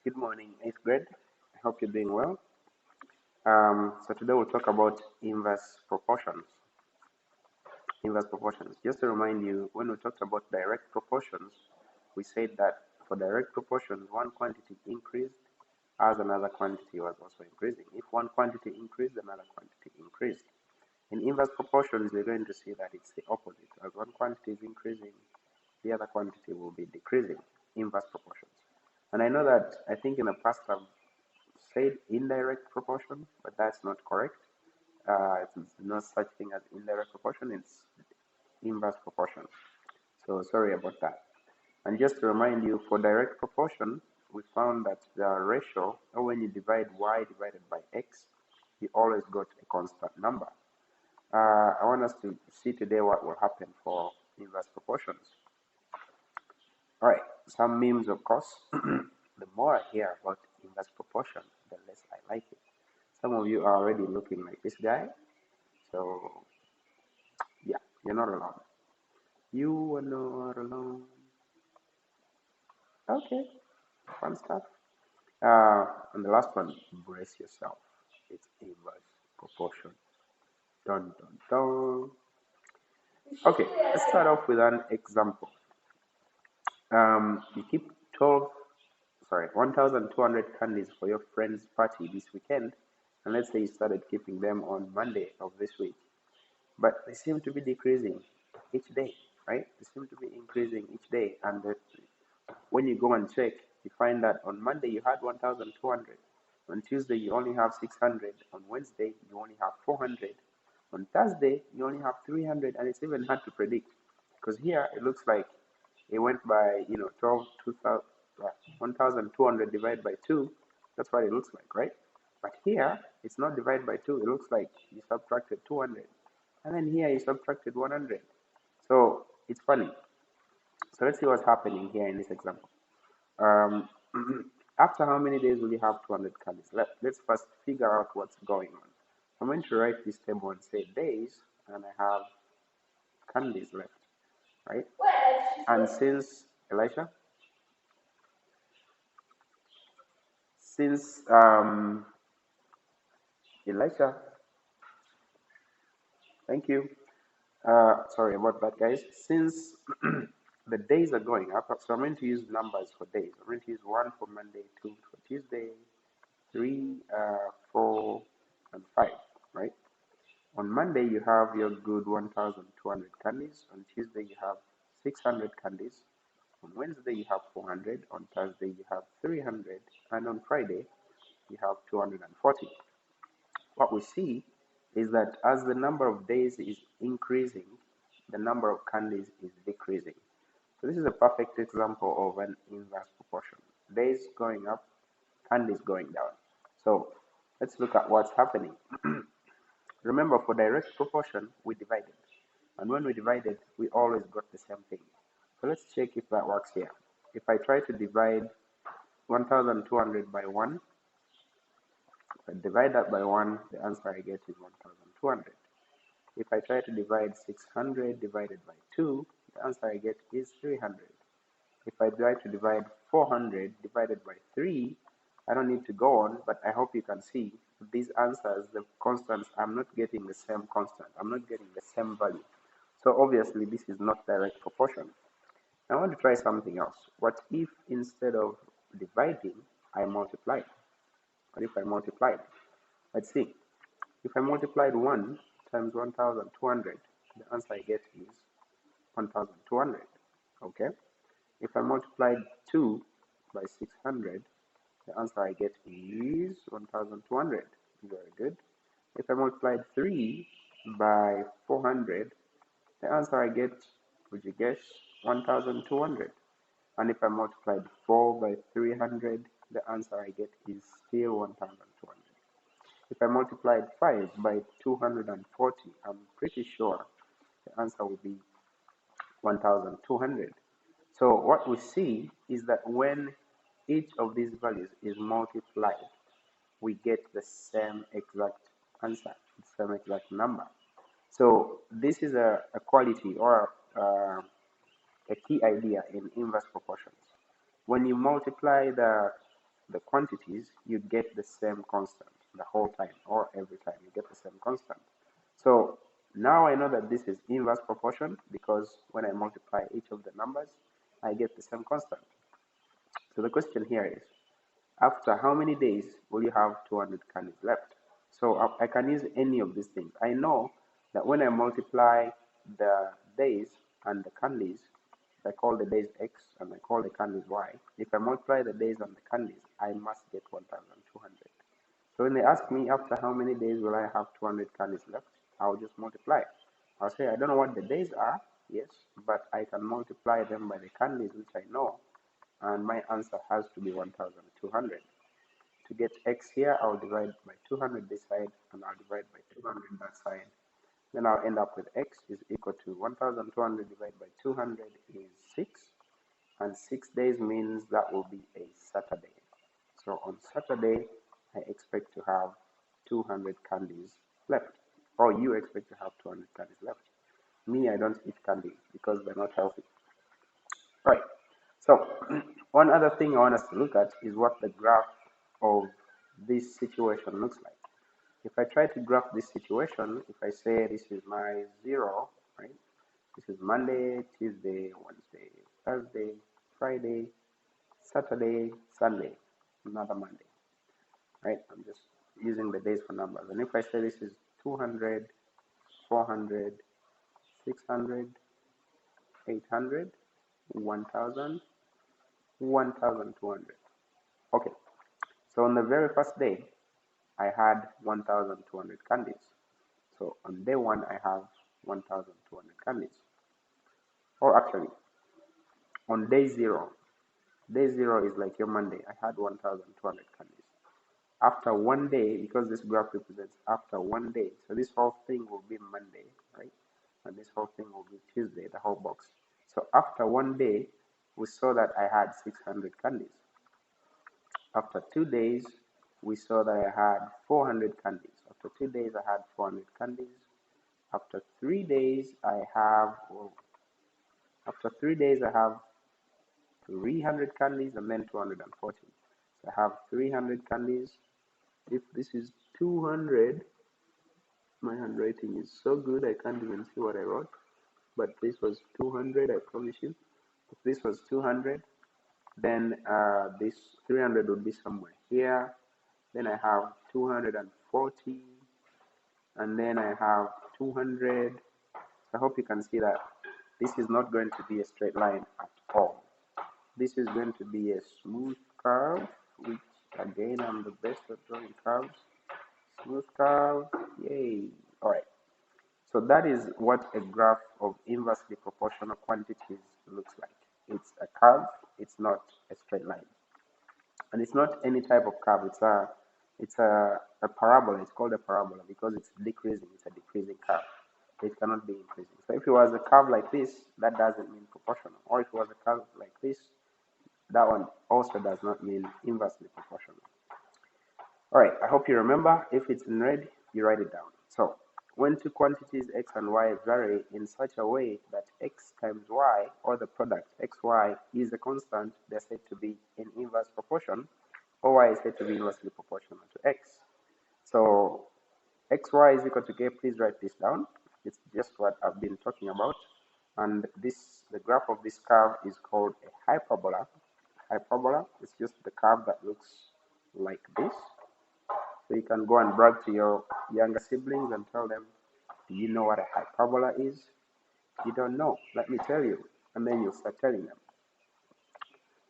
Good morning, 8th grade. I hope you're doing well. So today we'll talk about inverse proportions. Inverse proportions. Just to remind you, when we talked about direct proportions, we said that for direct proportions, one quantity increased as another quantity was also increasing. If one quantity increased, another quantity increased. In inverse proportions, you're going to see that it's the opposite. As one quantity is increasing, the other quantity will be decreasing. Inverse proportions. And I think in the past I've said indirect proportion, but that's not correct. It's no such thing as indirect proportion, it's inverse proportion. So sorry about that. And just to remind you, for direct proportion, we found that the ratio, or when you divide y divided by x, you always got a constant number. I want us to see today what will happen for inverse proportions. All right, some memes, of course. The more I hear about inverse proportion, the less I like it. Some of you are already looking like this guy. So, yeah, you're not alone. You are not alone. Okay, fun stuff. And the last one, brace yourself. It's inverse proportion. Dun, dun, dun. Okay, let's start off with an example. You keep 1,200 candies for your friend's party this weekend, and let's say you started keeping them on Monday of this week, but they seem to be decreasing each day, right? They seem to be increasing each day, and when you go and check, you find that on Monday you had 1,200, on Tuesday you only have 600, on Wednesday you only have 400, on Thursday you only have 300, and it's even hard to predict because here it looks like it went by 1,200 divided by 2. That's what it looks like, right? But here it's not divided by 2. It looks like you subtracted 200, and then here you subtracted 100. So it's funny. So let's see what's happening here in this example. After how many days will you have 200 candies? Let's first figure out what's going on. I'm going to write this table and say days, and I have candies left, right? And since Elisha, Elisha, thank you. Sorry about that, guys. Since the days are going up, so I'm going to use numbers for days. I'm going to use 1 for Monday, 2 for Tuesday, 3, 4, and 5, right? On Monday, you have your good 1,200 candies. On Tuesday, you have 600 candies. On Wednesday, you have 400. On Thursday, you have 300. And on Friday, you have 240. What we see is that as the number of days is increasing, the number of candies is decreasing. So this is a perfect example of an inverse proportion. Days going up, candies going down. So let's look at what's happening. Remember, for direct proportion, we divided. And when we divided, we always got the same thing. So let's check if that works here. If I try to divide 1,200 by 1, if I divide that by 1, the answer I get is 1,200. If I try to divide 600 divided by 2, the answer I get is 300. If I try to divide 400 divided by 3, I don't need to go on, but I hope you can see these answers, the constants, I'm not getting the same constant. I'm not getting the same value. So obviously this is not direct proportion. I want to try something else. What if instead of dividing, I multiplied? What if I multiplied? Let's see. If I multiplied 1 times 1,200, the answer I get is 1,200. Okay? If I multiplied 2 by 600, the answer I get is 1,200. Very good. If I multiplied 3 by 400, the answer I get, would you guess, 1,200. And if I multiplied 4 by 300, the answer I get is still 1,200. If I multiplied 5 by 240, I'm pretty sure the answer will be 1,200. So what we see is that when each of these values is multiplied, we get the same exact answer, the same exact number. So this is a quality or a key idea in inverse proportions. When you multiply the the quantities, you get the same constant the whole time, or every time you get the same constant. So now I know that this is inverse proportion because when I multiply each of the numbers, I get the same constant. So the question here is, after how many days will you have 200 candies left? So I can use any of these things. I know that when I multiply the days and the candies, I call the days x and I call the candies y. If I multiply the days and the candies, I must get 1,200. So when they ask me after how many days will I have 200 candies left, I'll just multiply. I'll say I don't know what the days are, yes, but I can multiply them by the candies, which I know, and my answer has to be 1,200. To get x here, I'll divide by 200 this side, and I'll divide by 200 that side. Then I'll end up with x is equal to 1,200 divided by 200 is 6, and 6 days means that will be a Saturday. So on Saturday, I expect to have 200 candies left, or you expect to have 200 candies left. Me, I don't eat candy because they're not healthy. Right. So one other thing I want us to look at is what the graph of this situation looks like. If I try to graph this situation, if I say this is my 0, right? This is Monday, Tuesday, Wednesday, Thursday, Friday, Saturday, Sunday, another Monday, right? I'm just using the days for numbers. And if I say this is 200, 400, 600, 800, 1,000, 1,200. Okay, so on the very first day, I had 1,200 candies. So on day 1, I have 1,200 candies. Or actually, on day 0 is like your Monday, I had 1,200 candies. After 1 day, because this graph represents after 1 day, so this whole thing will be Monday, right? And this whole thing will be Tuesday, the whole box. So after 1 day, we saw that I had 600 candies. After 2 days, we saw that I had 400 candies. After 2 days, I had 400 candies. After 3 days, I have 300 candies and then 240. So I have 300 candies. If this is 200, my handwriting is so good I can't even see what I wrote. But this was 200, I promise you. If this was 200, then this 300 would be somewhere here. Then I have 240, and then I have 200. I hope you can see that this is not going to be a straight line at all. This is going to be a smooth curve, which again, I'm the best at drawing curves. Smooth curve, yay. All right. So that is what a graph of inversely proportional quantities looks like. It's a curve, it's not a straight line. And it's not any type of curve, it's a parabola. It's called a parabola because it's decreasing, it's a decreasing curve. It cannot be increasing. So if it was a curve like this, that doesn't mean proportional. Or if it was a curve like this, that one also does not mean inversely proportional. All right, I hope you remember. If it's in red, you write it down. So when two quantities x and y vary in such a way that x times y, or the product xy, is a constant, they're said to be in inverse proportion, or y is said to be inversely proportional to x. So xy is equal to k. Please write this down. It's just what I've been talking about. And the graph of this curve is called a hyperbola. Hyperbola is just the curve that looks like this. So you can go and brag to your younger siblings and tell them, do you know what a hyperbola is? You don't know. Let me tell you. And then you'll start telling them.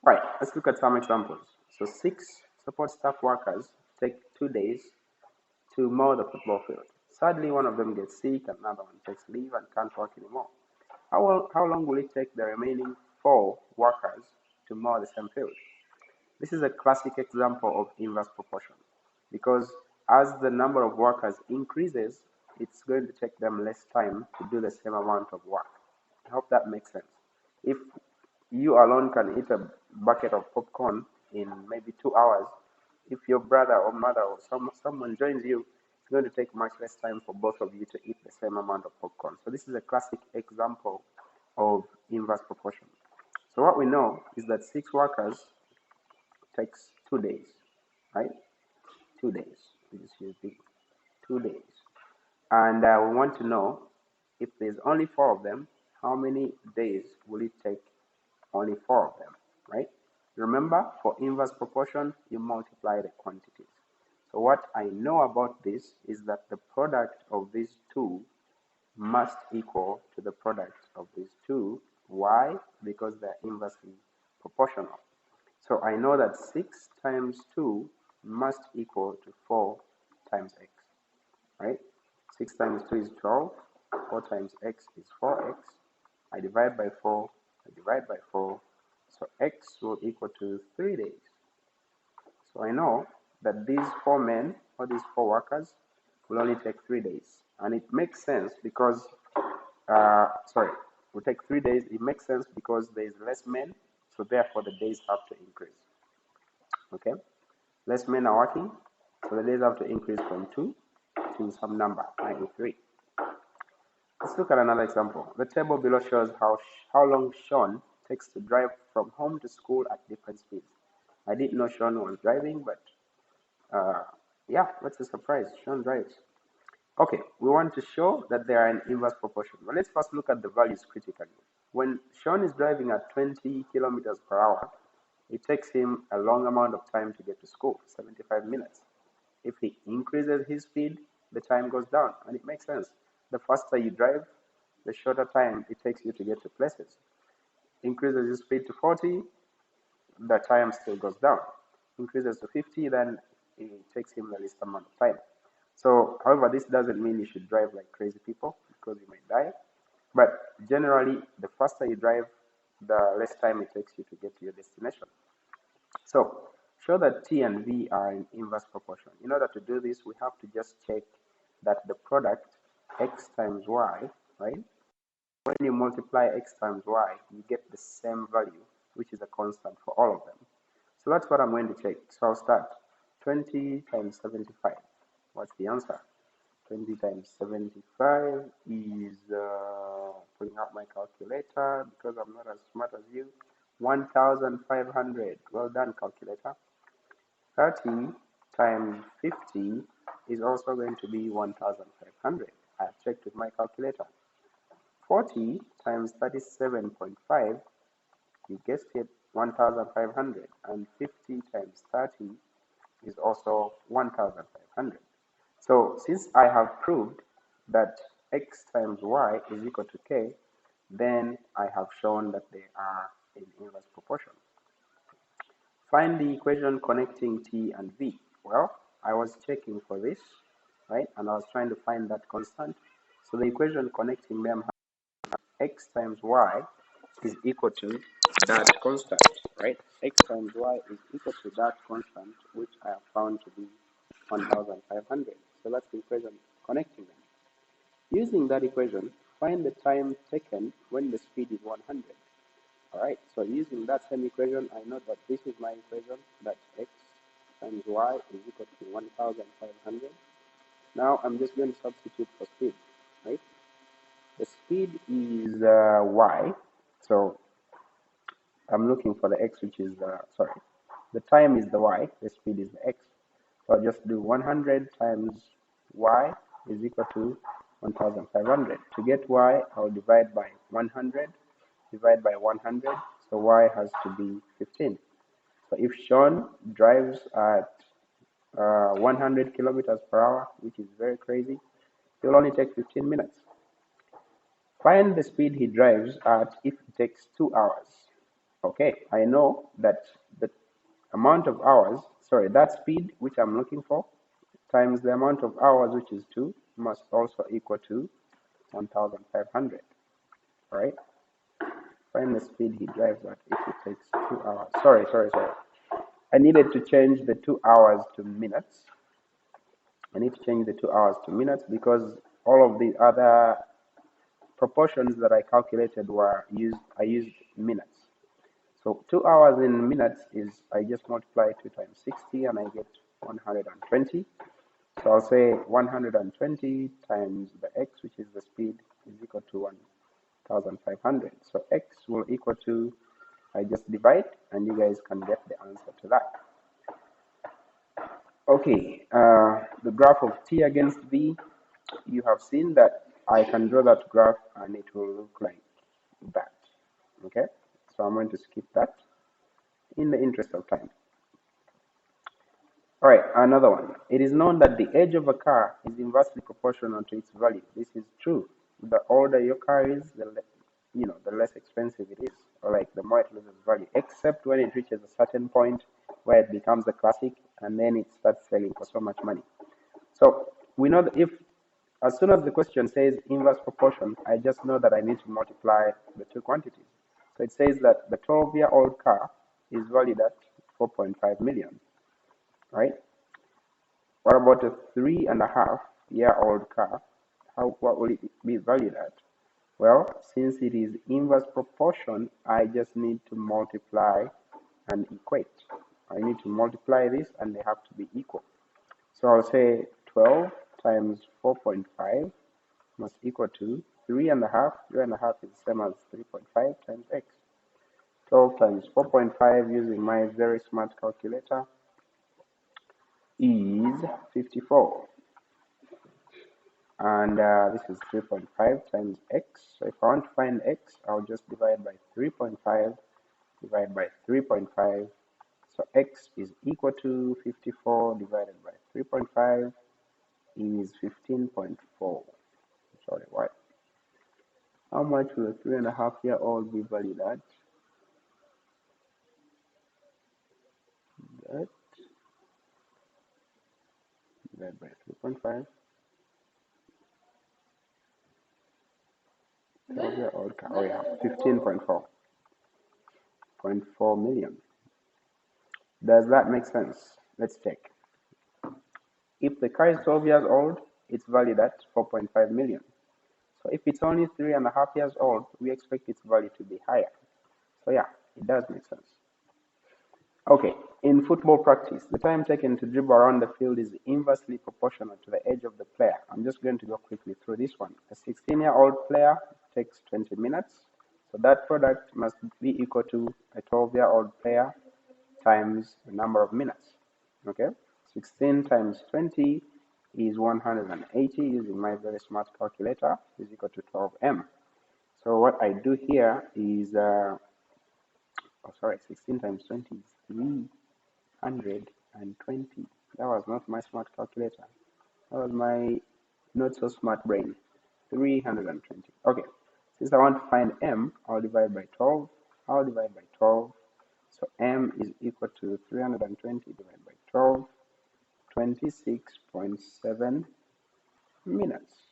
Right, let's look at some examples. So 6 support staff workers take 2 days to mow the football field. Sadly, one of them gets sick, another one takes leave and can't work anymore. How long will it take the remaining 4 workers to mow the same field? This is a classic example of inverse proportion because as the number of workers increases, it's going to take them less time to do the same amount of work. I hope that makes sense. If you alone can eat a bucket of popcorn in maybe 2 hours, if your brother or mother or someone joins you, it's going to take much less time for both of you to eat the same amount of popcorn. So this is a classic example of inverse proportion. So what we know is that 6 workers takes 2 days. right? 2 days. We just use B. 2 days. And we want to know if there's only 4 of them, how many days will it take only 4 of them, right? Remember, for inverse proportion, you multiply the quantities. So what I know about this is that the product of these two must equal to the product of these two. Why? Because they're inversely proportional. So I know that 6 times 2 must equal to 4 times x, right? 6 times 2 is 12, 4 times x is 4x. I divide by 4, I divide by 4, so x will equal to 3 days. So I know that these 4 men, or these 4 workers, will only take 3 days. And it makes sense because, will take 3 days. It makes sense because there is less men, so therefore the days have to increase. Okay? Less men are working, so the days have to increase from 2 to some number, i.e. 3. Let's look at another example. The table below shows how long Sean takes to drive from home to school at different speeds. I didn't know Sean was driving, but yeah, what's the surprise? Sean drives. Okay, we want to show that they are in inverse proportion. Well, let's first look at the values critically. When Sean is driving at 20 kilometers per hour, it takes him a long amount of time to get to school, 75 minutes. If he increases his speed, the time goes down, and it makes sense. The faster you drive, the shorter time it takes you to get to places. Increases your speed to 40, the time still goes down. Increases to 50, then it takes him the least amount of time. So, however, this doesn't mean you should drive like crazy people because you might die. But generally, the faster you drive, the less time it takes you to get to your destination. So, show that T and V are in inverse proportion. In order to do this, we have to just check that the product x times y, right? When you multiply x times y, you get the same value, which is a constant for all of them. So that's what I'm going to check. So I'll start. 20 times 75. What's the answer? 20 times 75 is, pulling out my calculator because I'm not as smart as you, 1,500. Well done, calculator. 30 times 50 is also going to be 1,500. I've checked with my calculator. 40 times 37.5, you guessed it, 1,500. And 50 times 30 is also 1,500. So since I have proved that x times y is equal to k, then I have shown that they are in inverse proportion. Find the equation connecting t and v. Well, I was checking for this, right? And I was trying to find that constant. So the equation connecting them has x times y is equal to that constant, right? X times y is equal to that constant, which I have found to be 1,500. So that's the equation connecting them. Using that equation, find the time taken when the speed is 100. All right, so using that same equation, I know that this is my equation, that x times y is equal to 1,500. Now I'm just going to substitute for speed, right? The speed is y, so I'm looking for the x, which is the time is the y, the speed is the x. So I'll just do 100 times y is equal to 1,500. To get y, I'll divide by 100, divide by 100, so y has to be 15. So if Sean drives at 100 kilometers per hour, which is very crazy, he'll only take 15 minutes. Find the speed he drives at if it takes 2 hours. Okay, I know that the amount of hours, that speed which I'm looking for times the amount of hours, which is 2, must also equal to 1,500. All right? Find the speed he drives at if it takes 2 hours. Sorry. I needed to change the 2 hours to minutes. I need to change the 2 hours to minutes because all of the other proportions that I calculated I used minutes. So 2 hours in minutes is, I just multiply 2 times 60 and I get 120. So I'll say 120 times the x, which is the speed, is equal to 1,500. So x will equal to, I just divide, and you guys can get the answer to that. Okay, the graph of T against V, you have seen that I can draw that graph and it will look like that. Okay, so I'm going to skip that in the interest of time. All right, another one. It is known that the age of a car is inversely proportional to its value. This is true. The older your car is, the less expensive it is, or like the more it loses value. Except when it reaches a certain point where it becomes a classic, and then it starts selling for so much money. So we know that if, as soon as the question says inverse proportion, I just know that I need to multiply the two quantities. So it says that the 12-year-old car is valued at 4.5 million, right? What about a 3.5-year-old car? What will it be valued at? Well, since it is inverse proportion, I just need to multiply and equate. I need to multiply this and they have to be equal. So I'll say 12 times 4.5 must equal to 3.5. 3.5 is the same as 3.5 times x. 12 times 4.5 using my very smart calculator is 54. And this is 3.5 times x. So if I want to find x, I'll just divide by 3.5, divide by 3.5. So x is equal to 54 divided by 3.5 is 15.4. Sorry, what? How much will a 3.5-year-old be valued at? That divided by 3.5. 12-year-old car. Oh yeah, 15.4 million. Does that make sense? Let's check. If the car is 12 years old, it's valued at 4.5 million. So if it's only 3.5 years old, we expect its value to be higher. So yeah, it does make sense. Okay, in football practice, the time taken to dribble around the field is inversely proportional to the age of the player. I'm just going to go quickly through this one. A 16-year-old player takes 20 minutes. So that product must be equal to a 12-year-old player times the number of minutes. Okay, 16 times 20 is 180 using my very smart calculator is equal to 12m. So what I do here is, 16 times 20 is 320. That was not my smart calculator. That was my not so smart brain. 320. Okay, since I want to find m, I'll divide by 12. I'll divide by 12. So m is equal to 320 divided by 12, 26.7 minutes.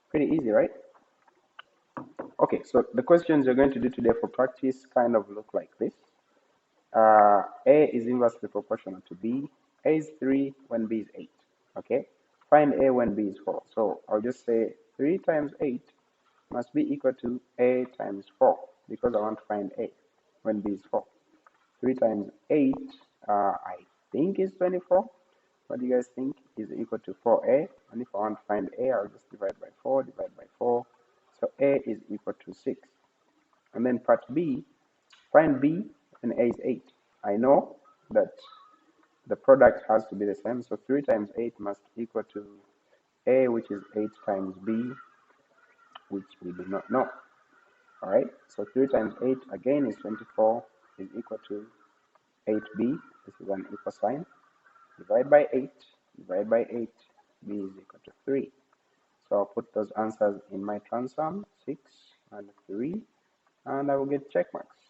Pretty easy, right? Okay, so the questions you're going to do today for practice kind of look like this. A is inversely proportional to B. A is 3 when B is 8. Okay, find A when B is 4. So I'll just say 3 times 8 must be equal to A times 4 because I want to find A when B is 4. 3 times 8, I think is 24. What do you guys think is equal to 4A? And if I want to find A, I'll just divide by 4, divide by 4. So A is equal to 6. And then part B, find B and A is 8. I know that the product has to be the same. So 3 times 8 must equal to A, which is 8 times B, which we do not know. All right, so 3 times 8 again is 24, is equal to 8b. This is an equal sign. Divide by 8, divide by 8, b is equal to 3. So I'll put those answers in my transform, 6 and 3, and I will get check marks.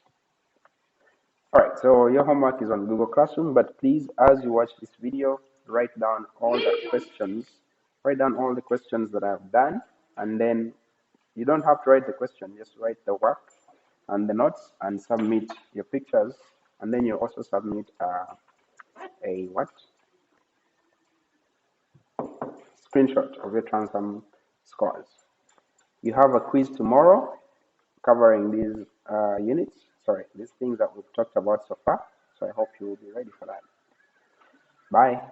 All right, so your homework is on Google Classroom, but please, as you watch this video, write down all the questions. Write down all the questions that I've done, and then you don't have to write the question, just write the work and the notes and submit your pictures, and then you also submit a screenshot of your transform scores. You have a quiz tomorrow covering these these things that we've talked about so far. So I hope you will be ready for that. Bye.